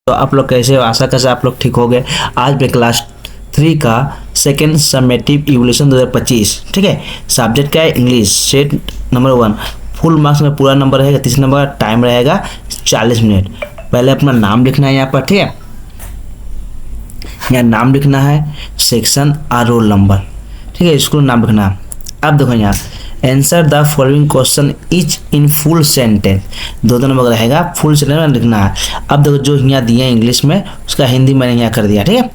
तो आप लोग कैसे हो? आशा कैसे आप लोग ठीक हो गए। आज मैं क्लास 3 का सेकेंड समेटिव इवोल्यूशन 2025, ठीक है। सब्जेक्ट क्या है? English. Set number 1। Full marks में पूरा नंबर रहेगा, 30 नंबर का टाइम रहेगा 40 मिनट। पहले अपना नाम लिखना है यहाँ पर, ठीक है। यहाँ नाम लिखना है, सेक्शन और रोल नंबर, ठीक है। स्कूल नाम लिखना है। अब देखो यहाँ answer the following question etch in full sentence, दो नंबर रहेगा, फुल सेंटेंस में लिखना है। अब देखो जो यहाँ दिया इंग्लिश में उसका हिंदी मैंने यहाँ कर दिया, ठीक है।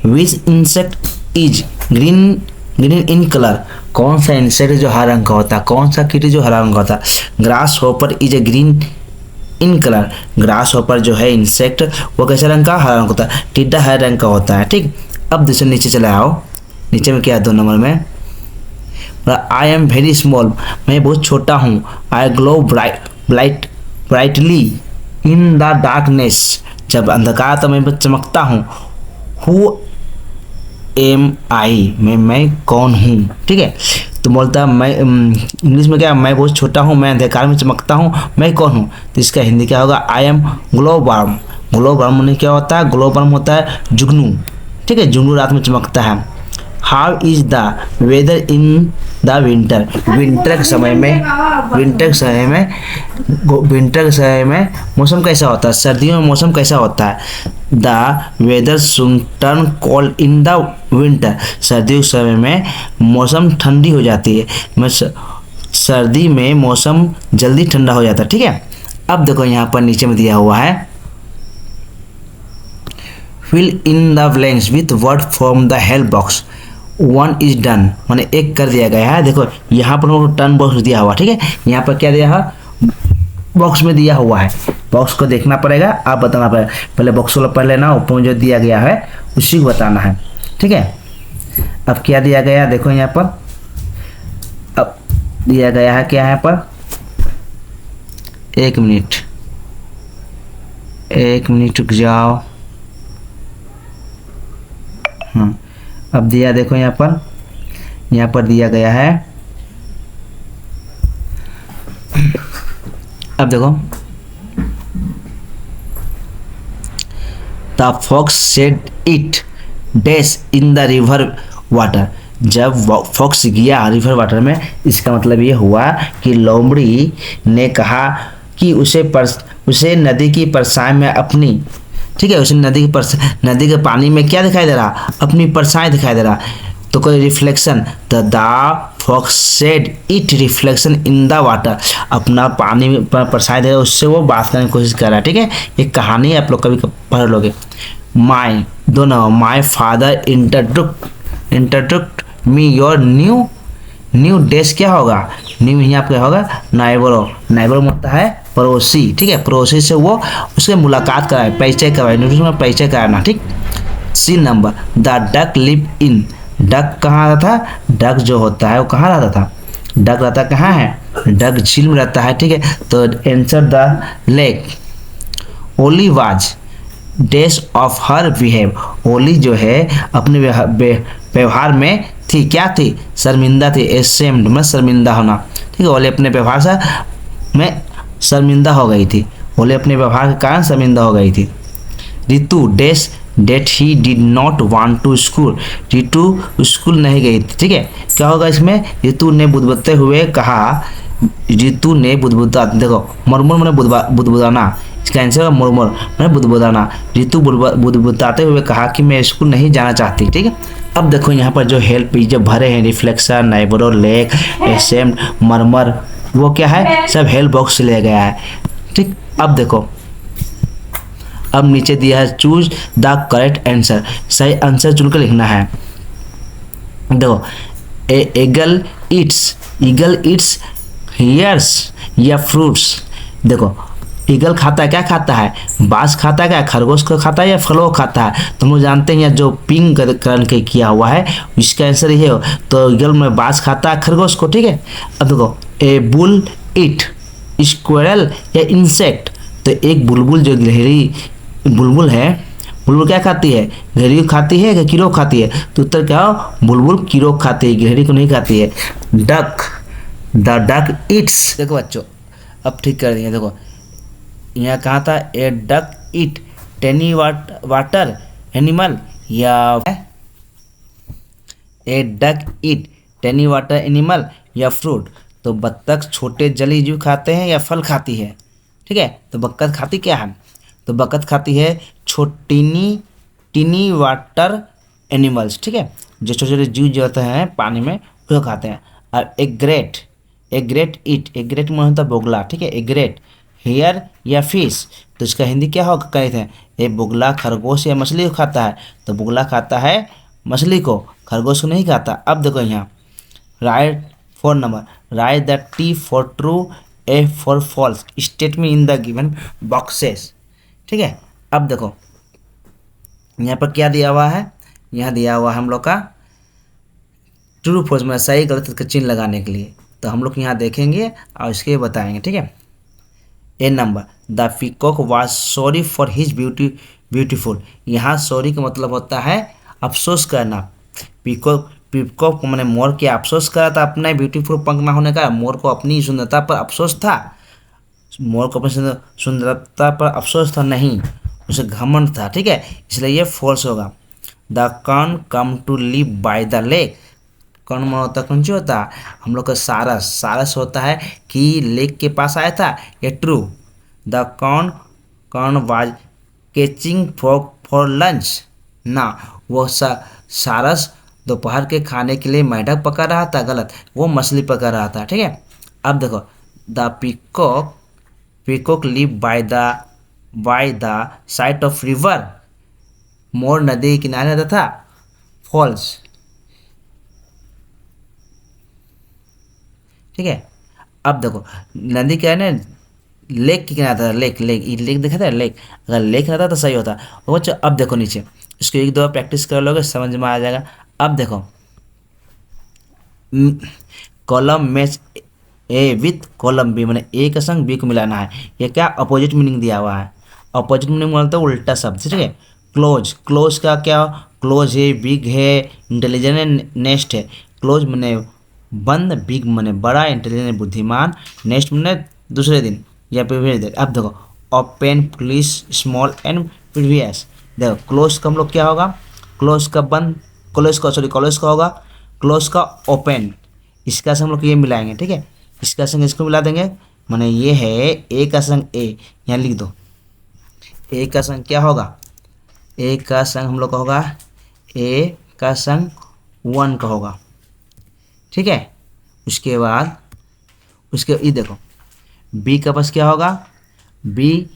विच insect is green green in colour, कौन सा इंसेक्ट जो हरा रंग का होता है, कौन सा कीट जो हरा रंग का होता है। Grass hopper is a green in colour, grass hopper जो है इंसेक्ट वो कैसे रंग का? हरा रंग होता है। टिड्डा हरे रंग का होता है, ठीक। अब दूसरे नीचे चले आओ, नीचे में क्या है 2 नंबर में, आई एम वेरी स्मॉल, मैं बहुत छोटा हूँ। I glow brightly in the darkness, जब अंधकार तो मैं चमकता हूँ। हु एम आई, मैं कौन हूँ, ठीक है। तो बोलता है मैं, इंग्लिश में क्या, मैं बहुत छोटा हूँ, मैं अंधकार में चमकता हूँ, मैं कौन हूँ। तो इसका हिंदी क्या होगा? I am glow worm. Glow worm में क्या होता है? ग्लो वर्म होता है जुगनू, ठीक है। जुगनू रात में चमकता है। How is the weather in the winter, winter के समय में मौसम कैसा होता है? सर्दियों में मौसम कैसा होता है? The weather should turn cold in the winter, सर्दियों के समय में मौसम ठंडी हो जाती है, सर्दी में मौसम जल्दी ठंडा हो जाता है, ठीक है। अब देखो यहाँ पर नीचे में दिया हुआ है, fill in the blanks with word from the help box. 1 is done, मैंने 1 कर दिया गया है। देखो यहाँ पर टर्न बॉक्स दिया हुआ, ठीक है। यहाँ पर क्या दिया है? बॉक्स में दिया हुआ है, बॉक्स को देखना पड़ेगा, आप बताना पड़ेगा। पहले बॉक्स को पढ़ लेना, ऊपर में जो दिया गया है उसी को बताना है, ठीक है। अब क्या दिया गया है? देखो यहाँ पर अब दिया गया है क्या है यहाँ पर, 1 मिनट रुक जाओ। अब दिया देखो यहाँ पर दिया गया है। अब देखो, the fox said it dash in the river water, जब फॉक्स गया रिवर वाटर में, इसका मतलब ये हुआ कि लोमड़ी ने कहा कि उसे नदी की परछाई में अपनी, ठीक है, उसे नदी के पानी में क्या दिखाई दे रहा? अपनी परछाई दिखाई दे रहा। तो कोई reflection, the fox said it reflection in the water, अपना पानी में परछाई दे रहा, उससे वो बात करने की कोशिश कर रहा है, ठीक है। एक कहानी आप लोग कभी पढ़ लोगे। My father introduced me your new desk, क्या होगा? न्यू यहाँ क्या होगा? नाइबर होता है पड़ोसी, ठीक है। पड़ोसी से वो उसके मुलाकात कराए, परिचय कराए, में परिचय कराना, ठीक। C number, the duck live in, duck कहाँ रहता था? डक जो होता है वो कहाँ रहता था? डक रहता कहाँ है? डक झील में रहता है, ठीक है। तो answer the lake. Ollie was dash of her behave, Ollie जो है अपने व्यवहार में थी, क्या थी? शर्मिंदा थी। एशेम्ड में शर्मिंदा होना, ठीक है। ओली अपने व्यवहार से में शर्मिंदा हो गई थी, ओली अपने व्यवहार के कारण शर्मिंदा हो गई थी। Ritu dash date he did not want to school, Ritu school नहीं गई थी, ठीक है। क्या होगा इसमें? रितु ने बुदबुदाते हुए कहा, रितु ने बुदबुदा, देखो मुरमुर मैंने बुदबुदाना, इसका आंसर है मुरमुर मैंने बुदबुदाना। रितु बुदबुदाते हुए कहा कि मैं स्कूल नहीं जाना चाहती, ठीक है। अब देखो यहाँ पर जो हेल्प जो भरे हैं, रिफ्लेक्शन, नाइबरो, लेक, एसेम्ड, मरमर, वो क्या है? सब हेल्प बॉक्स से लिया गया है, ठीक। अब देखो, अब नीचे दिया है चूज द करेक्ट आंसर, सही आंसर चुनकर लिखना है। देखो, ईगल ईट्स हियर्स या फ्रूट्स। देखो ईगल खाता है, क्या खाता है? बांस खाता है, क्या खरगोश को खाता है या फलों को खाता है? तो हम लोग जानते हैं जो पिंक कलर के किया हुआ है इसका आंसर ये हो, तो ईगल में बांस खाता है, खरगोश को, ठीक है। अब देखो, ए बुल इट स्क्वेरल या इंसेक्ट, तो एक बुलबुल जो गिलहरी बुलबुल है, बुलबुल क्या खाती है? गिलहरी को खाती है या कीड़ों खाती है? तो उत्तर क्या हो? बुलबुल कीड़ों खाती है, गिलहरी को नहीं खाती है। डक, द डक इट्स, देखो बच्चों अब ठीक कर दिए। देखो यहाँ कहाँ था? A duck it tiny water animal या a duck eat tiny water animal या फ्रूट। तो बत्तख छोटे जलीय जीव खाते हैं या फल खाती है? ठीक है, तो बत्तख खाती क्या है? तो बत्तख खाती है टीनी वाटर एनिमल्स। ठीक है, जो छोटे छोटे जीव जो होते हैं पानी में वो खाते हैं। और एग्रेट ईट, एग्रेट में होता है बोगला। ठीक है, एग्रेट हेयर या फिश, तो इसका हिंदी क्या होगा कहे थे? ये बोगला खरगोश या मछली को खाता है। तो बोगला खाता है मछली को, खरगोश को नहीं खाता। अब देखो यहाँ right 4 number, right the T for true, A for false, state में इन द गिवन बॉक्सेस। ठीक है, अब देखो यहाँ पर क्या दिया हुआ है? यहाँ दिया हुआ है हम लोग का ट्रू फॉल्स में सही गलत का चिन्ह लगाने के लिए। तो हम लोग यहाँ देखेंगे और इसके बताएंगे। ठीक है, a number, the peacock was sorry for his beautiful. यहाँ सॉरी का मतलब होता है अफसोस करना। पीकॉक मैंने मोर के अफसोस करा था अपना ब्यूटीफुल पंख ना होने का। मोर को अपनी सुंदरता पर अफसोस था, मोर को अपनी सुंदरता पर अफसोस था नहीं, उसे घमंड था। ठीक है, इसलिए ये फॉल्स होगा। The corn come to live by the lake, कौन में होता कौन सी होता हम लोग का सारस होता है कि लेक के पास आया था, ये true. The corn was catching for lunch, ना वो सारस दोपहर के खाने के लिए मेढक पका रहा था, गलत, वो मछली पका रहा था। ठीक है, अब देखो the peacock live by the side of river, मोर नदी के किनारे रहता था, फॉल्स। ठीक है, अब देखो नदी क्या है ना, लेक के किनारे था, लेक देखा था लेक, अगर लेक रहता तो सही होता। और बच्चों अब देखो नीचे, इसको एक दो बार प्रैक्टिस कर लोगे समझ में आ जाएगा। अब देखो column match A with column B, मैंने ए का संग बी को मिलाना है। ये क्या अपोजिट मीनिंग दिया हुआ है? अपोजिट मीनिंग बोलते हैं उल्टा शब्द। ठीक है, क्लोज का क्या? क्लोज है, बिग है, इंटेलिजेंट है, नेस्ट है। क्लोज मैंने बंद, बिग मैंने बड़ा, इंटेलिजेंट बुद्धिमान, नेक्स्ट मैंने दूसरे दिन या प्रीवियस दिन। अब देखो open, police, small and previous. देखो क्लोज का हम लोग क्या होगा? क्लोज का बंद, क्लोज का होगा क्लोज का ओपन। इसका संग हम लोग ये मिलाएंगे। ठीक है, इसका संग इसको मिला देंगे, माने ये है ए का संग ए, यहाँ लिख दो। ए का संग क्या होगा? ए का संग हम लोग का होगा ए का संग 1 का होगा। ठीक है, उसके बाद उसके ये देखो बी का पास क्या होगा? बी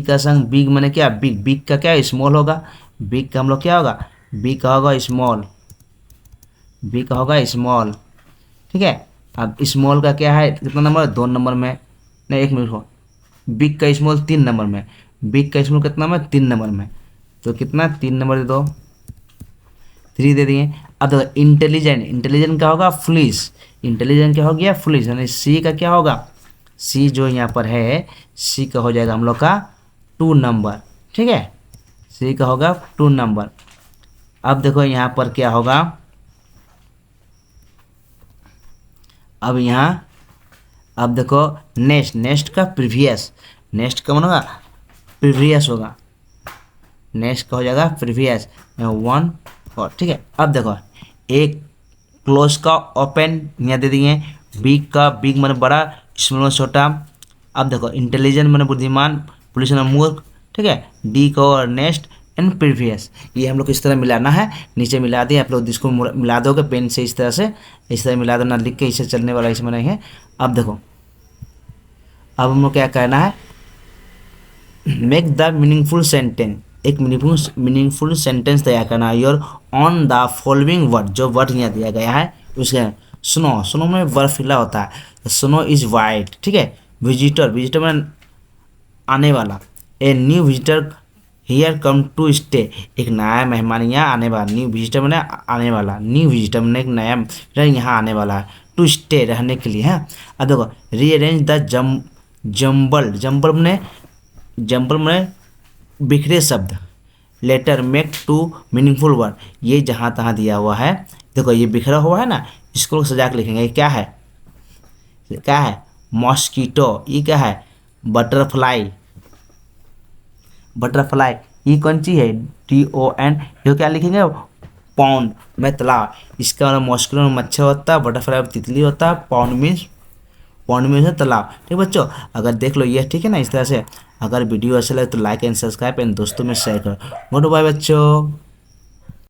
का संग बिग मैंने क्या? बिग का क्या? स्मॉल होगा। बिग का हम लोग क्या होगा? बी का होगा स्मॉल, बी का होगा स्मॉल। ठीक है, अब स्मॉल का क्या है? कितना नंबर? 2 नंबर में, नहीं 1 मिनट हो। बिग का स्मॉल 3 नंबर में, बिग का स्मॉल कितना में? 3 नंबर में। तो कितना? 3 नंबर दे दो, 3 दे दिए। अब देखो इंटेलिजेंट क्या होगा? फुलिश, इंटेलिजेंट क्या हो गया? फुलिश। यानी सी का क्या होगा? सी जो यहाँ पर है सी का हो जाएगा हम लोग का 2 नंबर। ठीक है, सी का होगा 2 नंबर। अब देखो यहाँ पर क्या होगा? अब यहाँ अब देखो नेक्स्ट का प्रीवियस, नेक्स्ट का होगा प्रीवियस होगा, नेक्स्ट का हो जाएगा प्रीवियस 1 और। ठीक है, अब देखो एक क्लोज का ओपन यहाँ दे दिए, बिग मन बड़ा, स्मॉल छोटा। अब देखो इंटेलिजेंट मन बुद्धिमान, पुलिस मन मूर्ख। ठीक है, डी का और नेक्स्ट एंड प्रीवियस, ये हम लोग इस तरह मिलाना है। नीचे मिला दिए, आप लोग इसको मिला दोगे पेन से, इस तरह मिला देना, लिख के इसे चलने वाला इसमें नहीं है। अब देखो अब हम लोग क्या करना है? मेक द मीनिंगफुल सेंटेंस, एक मीनिंगफुल सेंटेंस तैयार करना है। Your on the following word, जो वर्ड यहाँ दिया गया है उसके स्नो में बर्फीला होता है, स्नो इज वाइट। ठीक है, विजिटर में आने वाला, a new visitor here come to stay, एक नया मेहमान यहाँ आने वाला, न्यू विजिटर मैंने आने वाला, न्यू विजिटर मैंने एक नया विजिटर यहाँ आने वाला है, टू स्टे रहने के लिए है। अब देखो रीअरेंज द जम्बल में बिखरे शब्द, letter make to meaningful word, ये जहाँ तहाँ दिया हुआ है। देखो ये बिखरा हुआ है ना, इसको सजा के लिखेंगे। ये क्या है? मॉस्कीटो, ये क्या है? बटरफ्लाई, बटरफ्लाई ये कौन सी है, TON, ये क्या लिखेंगे, पॉन्ड में तालाब। इसका मतलब मॉस्किटो में मच्छर होता है, बटरफ्लाई में तितली होता है, पॉन्ड में है तालाब। ठीक बच्चों, अगर देख लो ये, ठीक है ना, इस तरह से। अगर वीडियो अच्छा लगे तो लाइक एंड सब्सक्राइब एंड दोस्तों में शेयर करो। गुड बाय बच्चों।